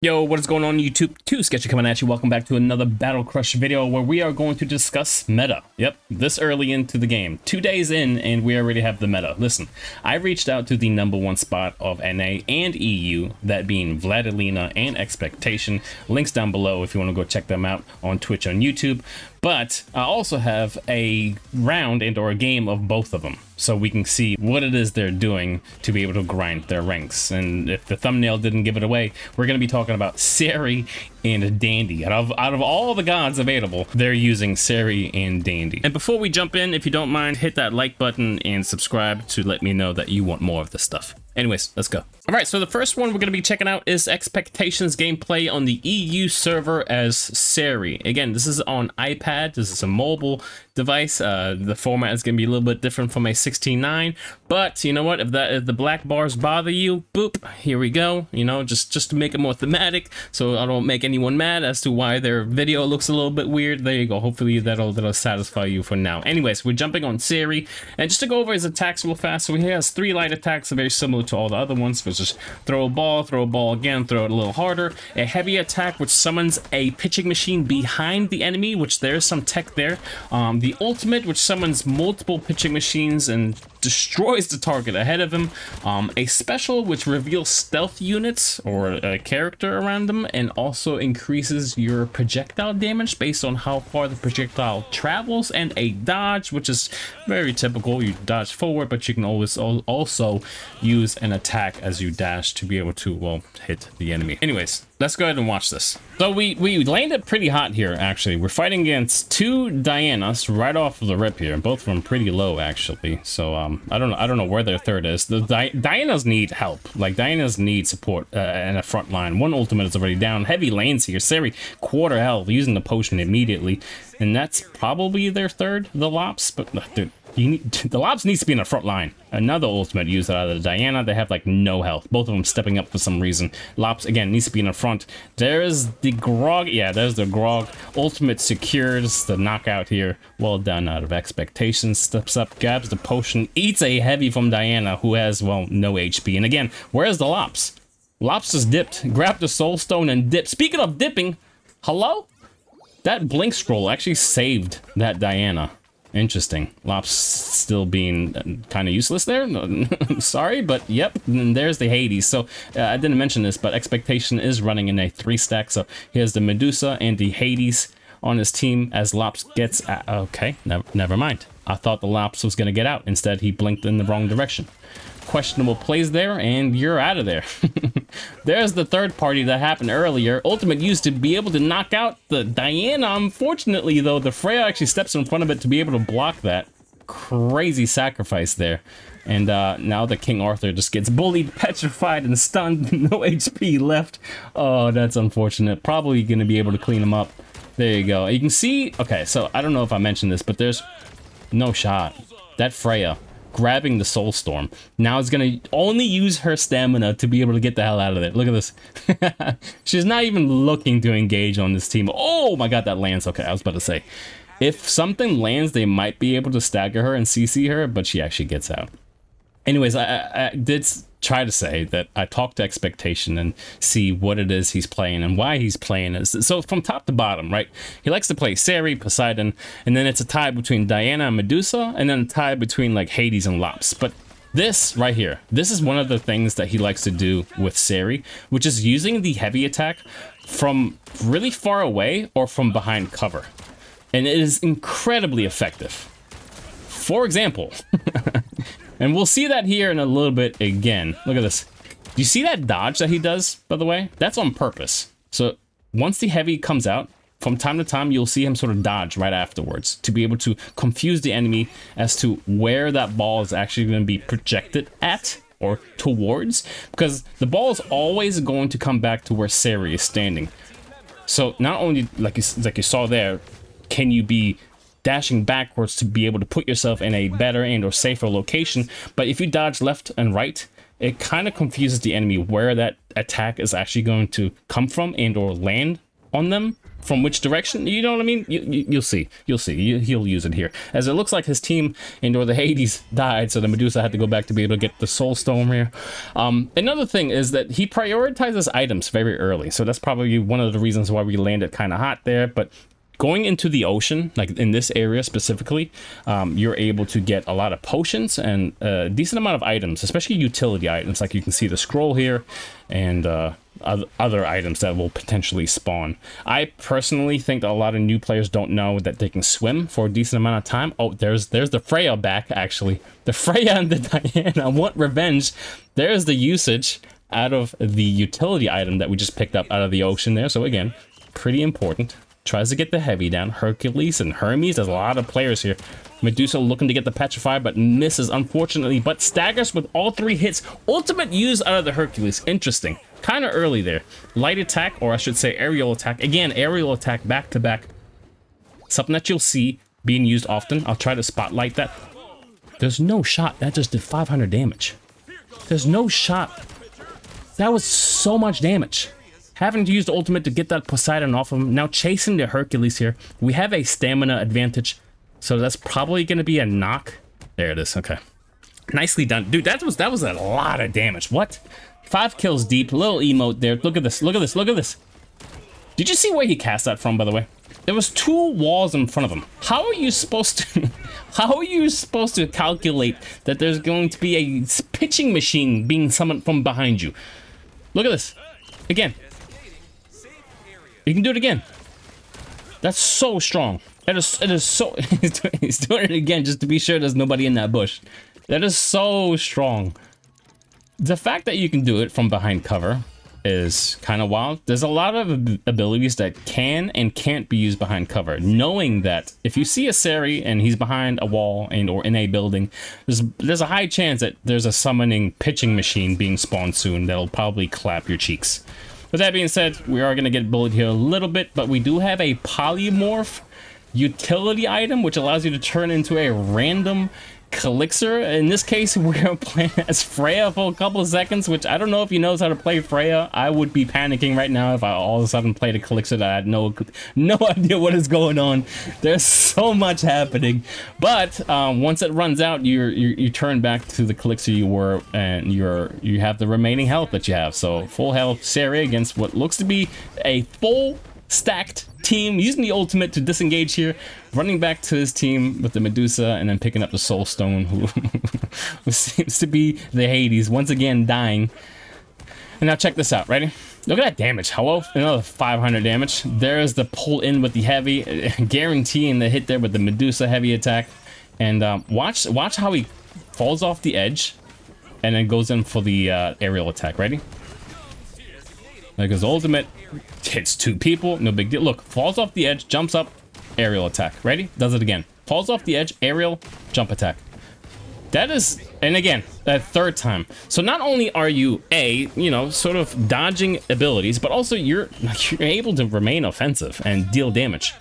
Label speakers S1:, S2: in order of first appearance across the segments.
S1: Yo, what is going on YouTube? Too Sketchy coming at you. Welcome back to another Battle Crush video where we are going to discuss meta. Yep, this early into the game. 2 days in and we already have the meta. Listen, I reached out to the #1 spot of NA and EU, that being Vladilena and Expectation. Links down below if you want to go check them out on Twitch, on YouTube. But I also have a round and or a game of both of them, so we can see what it is they're doing to be able to grind their ranks. And if the thumbnail didn't give it away, we're going to be talking about Seri and Dandi. Out of all the gods available, they're using Seri and Dandi. And before we jump in, if you don't mind, hit that like button and subscribe to let me know that you want more of this stuff. Anyways, let's go. All right, so the first one we're going to be checking out is Expectations gameplay on the EU server as Seri. Again, this is on iPad. This is a mobile device. The format is going to be a little bit different from a 16:9, but you know what? If the black bars bother you, boop, here we go. You know, just to make it more thematic, so I don't make anyone mad as to why their video looks a little bit weird. There you go. Hopefully that'll satisfy you for now. Anyways, we're jumping on Seri, and just to go over his attacks real fast. So he has 3 light attacks, very similar to all the other ones, which is throw a ball again, throw it a little harder. A heavy attack, which summons a pitching machine behind the enemy, which there's some tech there. The ultimate, which summons multiple pitching machines and destroys the target ahead of him. A special, which reveals stealth units or a character around them, and also increases your projectile damage based on how far the projectile travels. And a dodge, which is very typical. You dodge forward, but you can always also use an attack as you dash to be able to, well, hit the enemy. Anyways, let's go ahead and watch this. So we landed pretty hot here, actually. We're fighting against 2 Dianas right off of the rip here. Both of them pretty low, actually. So I don't know where their third is. The Dianas need help. Like, Dianas need support and a front line. One ultimate is already down. Heavy lanes here. Seri, quarter health, using the potion immediately. And that's probably their third, the Lops. But dude, the Lops needs to be in the front line. Another ultimate used out of the Diana. They have like no health. Both of them stepping up for some reason. Lops again needs to be in the front. There's the Grog. Yeah, there's the Grog. Ultimate secures the knockout here. Well done out of Expectations. Steps up, grabs the potion, eats a heavy from Diana, who has, well, no HP. And again, where's the Lops? Lops just dipped, grabbed the Soul Stone and dipped. Speaking of dipping, hello? That blink scroll actually saved that Diana. Interesting. Lops still being kind of useless there. Sorry, but yep. And there's the Hades. So I didn't mention this, but Expectation is running in a 3-stack. So here's the Medusa and the Hades on his team as Lops gets okay, never mind. I thought the Lops was going to get out. Instead, he blinked in the wrong direction. Questionable plays there, and you're out of there. There's the third party that happened earlier. Ultimate used to be able to knock out the Diana. Unfortunately, though, the Freya actually steps in front of it to be able to block that. Crazy sacrifice there. And now the King Arthur just gets bullied, petrified, and stunned. No HP left. Oh, that's unfortunate. Probably going to be able to clean him up. There you go. You can see... Okay, so I don't know if I mentioned this, but there's no shot. That Freya grabbing the Soul Storm now is gonna only use her stamina to be able to get the hell out of there. Look at this. She's not even looking to engage on this team. Oh my god, that lands. Okay, I was about to say, if something lands, they might be able to stagger her and CC her, but she actually gets out. Anyways, I did try to say that I talked to Expectation and see what it is he's playing and why he's playing it. So from top to bottom, right? He likes to play Seri, Poseidon, and then it's a tie between Diana and Medusa, and then a tie between like Hades and Lops. But this right here, this is one of the things that he likes to do with Seri, which is using the heavy attack from really far away or from behind cover. And it is incredibly effective. For example, and we'll see that here in a little bit again. Look at this. Do you see that dodge that he does, by the way? That's on purpose. So once the heavy comes out, from time to time, you'll see him sort of dodge right afterwards to be able to confuse the enemy as to where that ball is actually going to be projected at or towards, because the ball is always going to come back to where Seri is standing. So not only, like you saw there, can you be dashing backwards to be able to put yourself in a better and or safer location, but if you dodge left and right, it kind of confuses the enemy where that attack is actually going to come from and or land on them. from which direction, you know what I mean? You'll see. He'll use it here, as it looks like his team or the Hades died, so the Medusa had to go back to be able to get the Soul Stone here. Another thing is that he prioritizes items very early, so that's probably one of the reasons why we landed kind of hot there. But going into the ocean, like in this area specifically, you're able to get a lot of potions and a decent amount of items, especially utility items, like you can see the scroll here, and other items that will potentially spawn. I personally think that a lot of new players don't know that they can swim for a decent amount of time. Oh, there's the Freya back, actually. The Freya and the Diana want revenge. There's the usage out of the utility item that we just picked up out of the ocean there. So again, pretty important. Tries to get the heavy down. Hercules and Hermes. There's a lot of players here. Medusa looking to get the petrify, but misses, unfortunately, but staggers with all 3 hits. Ultimate used out of the Hercules. Interesting. Kind of early there. Light attack, or I should say aerial attack. Again, aerial attack back to back. Something that you'll see being used often. I'll try to spotlight that. There's no shot. That just did 500 damage. There's no shot. That was so much damage. Having to use the ultimate to get that Poseidon off of him. Now chasing the Hercules here. We have a stamina advantage, so that's probably going to be a knock. There it is. Okay. Nicely done. Dude, that was a lot of damage. What? 5 kills deep. Little emote there. Look at this. Look at this. Look at this. Did you see where he cast that from, by the way? There was 2 walls in front of him. How are you supposed to... How are you supposed to calculate that there's going to be a pitching machine being summoned from behind you? Look at this. Again. You can do it again. That's so strong. It is so... He's doing it again just to be sure there's nobody in that bush. That is so strong. The fact that you can do it from behind cover is kind of wild. There's a lot of abilities that can and can't be used behind cover. Knowing that if you see a Seri and he's behind a wall and or in a building, there's a high chance that there's a summoning pitching machine being spawned soon that'll probably clap your cheeks. With that being said, we are going to get bullied here a little bit, but we do have a polymorph utility item, which allows you to turn into a random Elixir. In this case, we're playing as Freya for a couple of seconds, which I don't know if he knows how to play Freya. I would be panicking right now if I all of a sudden played a Elixir that I had no idea what is going on. There's so much happening, but once it runs out, you turn back to the Elixir you were, and you have the remaining health that you have. So full health Seri against what looks to be a full stacked team, using the ultimate to disengage here, running back to his team with the Medusa, and then picking up the Soul Stone, who seems to be the Hades, once again dying. And now check this out, ready? Look at that damage. Hello? Another 500 damage. There's the pull in with the heavy, guaranteeing the hit there with the Medusa heavy attack. And watch how he falls off the edge and then goes in for the aerial attack. Ready? Like his ultimate hits 2 people, no big deal. Look, falls off the edge, jumps up, aerial attack. Ready? Does it again. Falls off the edge, aerial, jump attack. That is, and again, that 3rd time. So not only are you sort of dodging abilities, but also you're able to remain offensive and deal damage.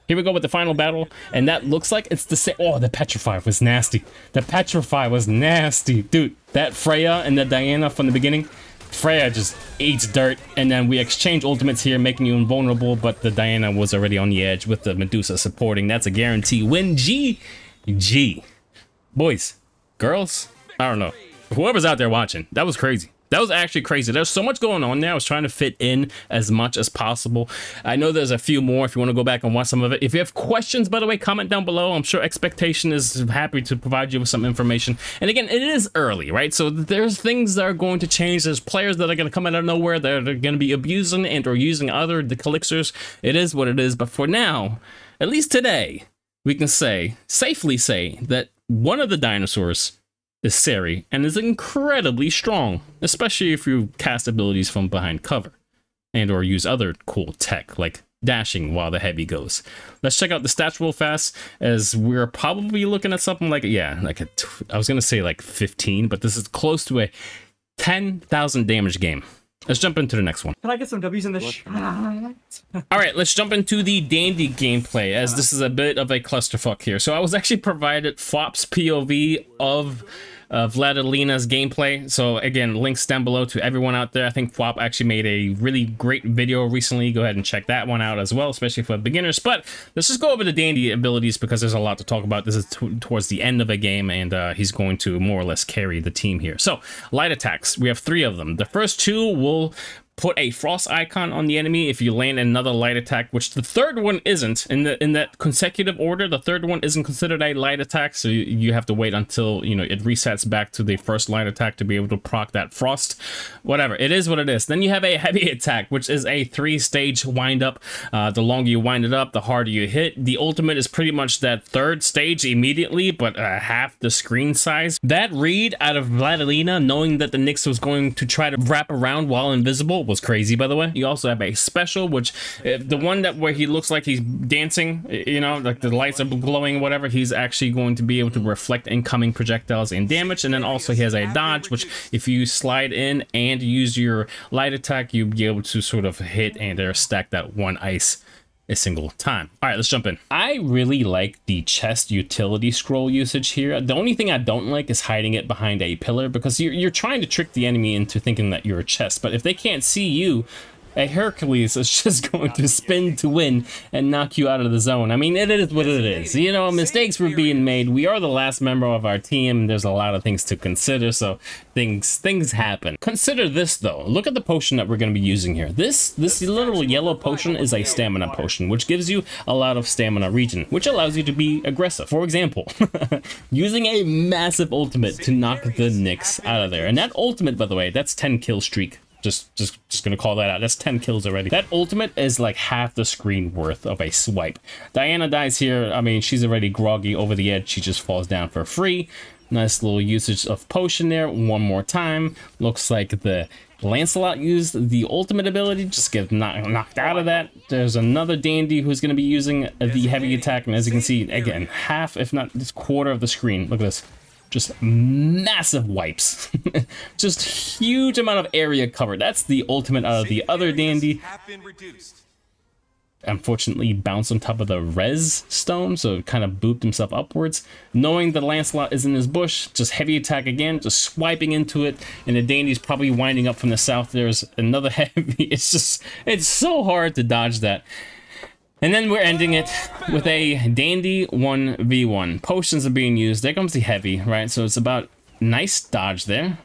S1: Here we go with the final battle, and that looks like it's the same. Oh, the petrify was nasty. The petrify was nasty, dude. That Freya and the Diana from the beginning. Freya just eats dirt, and then we exchange ultimates here, making you invulnerable, but the Diana was already on the edge with the Medusa supporting. That's a guarantee win. G. Boys, girls, I don't know. Whoever's out there watching, that was crazy. That was actually crazy. There's so much going on there. I was trying to fit in as much as possible. I know there's a few more if you want to go back and watch some of it. If you have questions, by the way, comment down below. I'm sure Expectation is happy to provide you with some information. And again, it is early, right? So there's things that are going to change. There's players that are going to come out of nowhere that are going to be abusing and or using other elixirs. It is what it is. But for now, at least today, we can safely say that one of the dinosaurs is Seri, and is incredibly strong, especially if you cast abilities from behind cover, and or use other cool tech, like dashing while the heavy goes. Let's check out the stats real fast, as we're probably looking at something like, I was gonna say like 15, but this is close to a 10,000 damage game. Let's jump into the next one.
S2: Can I get some W's in this shot?
S1: Alright, let's jump into the Dandy gameplay, as this is a bit of a clusterfuck here. So I was actually provided Fop's POV of Vladilina's gameplay. So again, links down below to everyone out there. I think Fwop actually made a really great video recently. Go ahead and check that one out as well, especially for beginners. But let's just go over the Dandi abilities because there's a lot to talk about. This is towards the end of a game, and he's going to more or less carry the team here. So light attacks, we have 3 of them. The first 2 will put a frost icon on the enemy if you land another light attack, which the third one isn't. In that consecutive order, the third one isn't considered a light attack, so you have to wait until, you know, it resets back to the first light attack to be able to proc that frost. Whatever, it is what it is. Then you have a heavy attack, which is a 3-stage wind up. The longer you wind it up, the harder you hit. The ultimate is pretty much that 3rd stage immediately, but half the screen size. That read out of Vladilina, knowing that the Nyx was going to try to wrap around while invisible, was crazy, by the way. You also have a special, which the one that where he looks like he's dancing, you know, like the lights are glowing, whatever, he's actually going to be able to reflect incoming projectiles and damage. And then also he has a dodge, which if you slide in and use your light attack, you'll be able to sort of hit and stack that 1 ice a single time. All right, let's jump in. I really like the chest utility scroll usage here. The only thing I don't like is hiding it behind a pillar, because you're trying to trick the enemy into thinking that you're a chest, but if they can't see you, a Hercules is just going to spin to win and knock you out of the zone. I mean, it is what it is. You know, mistakes were being made. We are the last member of our team. There's a lot of things to consider, so things happen. Consider this, though. Look at the potion that we're going to be using here. This little yellow potion is a stamina potion, which gives you a lot of stamina regen, which allows you to be aggressive. For example, using a massive ultimate to knock the Nyx out of there. And that ultimate, by the way, that's 10 kill streak. Just gonna call that out. That's 10 kills already. That ultimate is like half the screen worth of a swipe. Diana dies here. I mean, she's already groggy over the edge. She just falls down for free. Nice little usage of potion there. One more time. Looks like the Lancelot used the ultimate ability, just get knocked out of that. There's another Dandi who's going to be using the heavy attack, and as you can see, again, half, if not this quarter of the screen. Look at this. Just massive wipes. Just huge amount of area covered. That's the ultimate out of the other Dandi. Unfortunately, bounced on top of the res stone, so it kind of booped himself upwards. Knowing that Lancelot is in his bush, just heavy attack again, just swiping into it, and the Dandi's probably winding up from the south. There's another heavy. It's so hard to dodge that. And then we're ending it with a Dandi 1v1. Potions are being used. There comes the heavy, right? So it's about nice dodge there.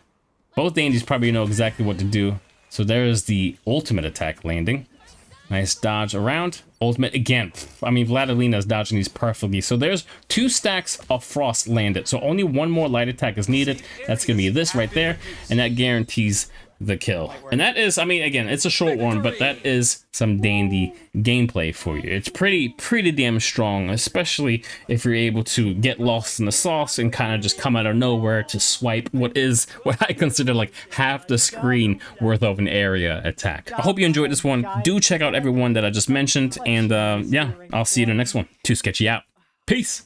S1: Both Dandis probably know exactly what to do. So there's the ultimate attack landing. Nice dodge around. Ultimate again. I mean, Vladilina's dodging these perfectly. So there's 2 stacks of frost landed. So only 1 more light attack is needed. That's going to be this right there. And that guarantees the kill. And that is, I mean, again, it's a short one, but that is some Dandi gameplay for you. It's pretty damn strong, especially if you're able to get lost in the sauce and kind of just come out of nowhere to swipe what I consider like half the screen worth of an area attack. I hope you enjoyed this one. Do check out everyone that I just mentioned, and yeah, I'll see you in the next one. Too Sketchy out. Peace.